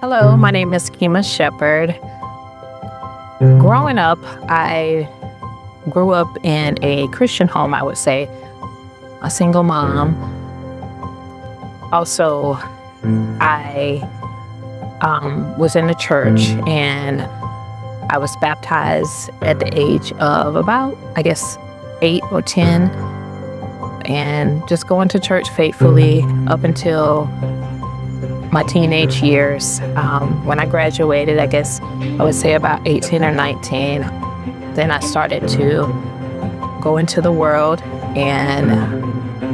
Hello, my name is Kima Shepard. Growing up, I grew up in a Christian home, I would say, a single mom. Also, I was in the church and I was baptized at the age of about, 8 or 10, and just going to church faithfully up until my teenage years. When I graduated, I would say about 18 or 19, then I started to go into the world and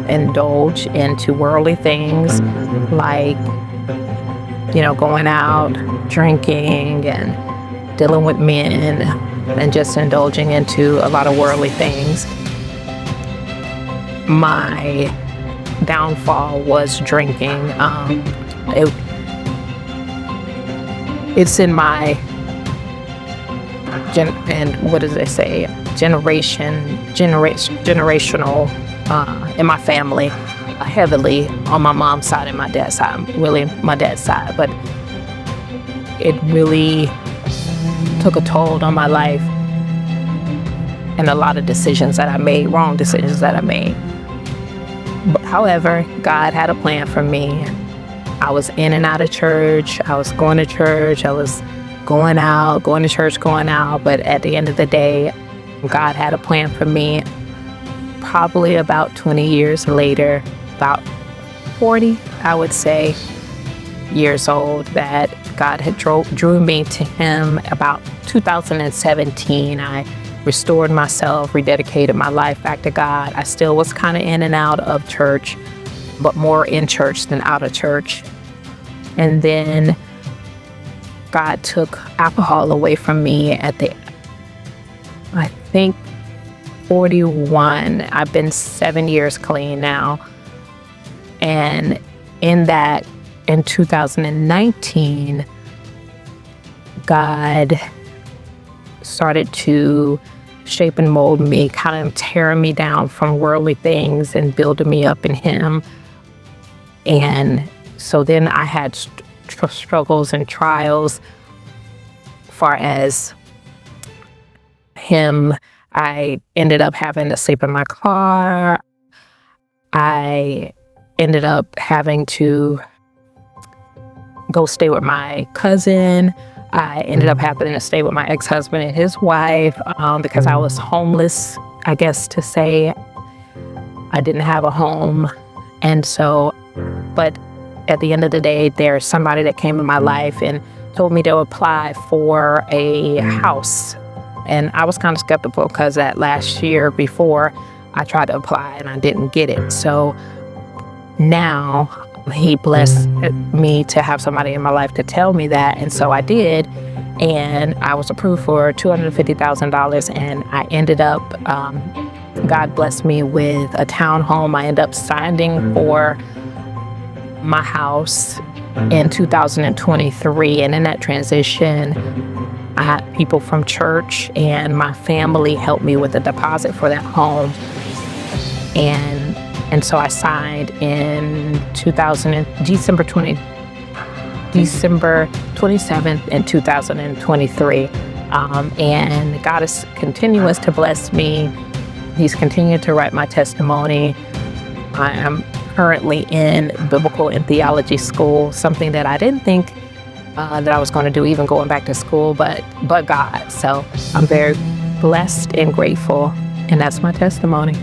indulge into worldly things like, going out, drinking, and dealing with men, and just indulging into a lot of worldly things. My downfall was drinking. It's in my generational in my family, heavily on my mom's side and my dad's side, really my dad's side, but it really took a toll on my life and a lot of decisions that I made, wrong decisions that I made. But, however, God had a plan for me. I was in and out of church. I was going to church. I was going out, going to church, going out. But at the end of the day, God had a plan for me. Probably about 20 years later, about 40, I would say, years old, that God had drew me to Him. About 2017, I restored myself, rededicated my life back to God. I still was kind of in and out of church, but more in church than out of church. And then God took alcohol away from me at 41. I've been 7 years clean now. And in 2019, God started to shape and mold me, kind of tearing me down from worldly things and building me up in Him. And so then I had struggles and trials far as Him. I ended up having to sleep in my car. I ended up having to go stay with my cousin. I ended up having to stay with my ex-husband and his wife because I was homeless, to say. I didn't have a home. And so, but at the end of the day, there's somebody that came in my life and told me to apply for a house. And I was kind of skeptical because that last year before I tried to apply and I didn't get it. So now He blessed me to have somebody in my life to tell me that. And so I did. And I was approved for $250,000. And I ended up, God blessed me with a townhome. I ended up signing for my house in 2023. And in that transition, I had people from church and my family helped me with the deposit for that home. And so I signed in December 27th in 2023. And God is continuous to bless me. He's continued to write my testimony. I am currently in biblical and theology school, something that I didn't think that I was going to do, even going back to school, but God. So I'm very blessed and grateful, and that's my testimony.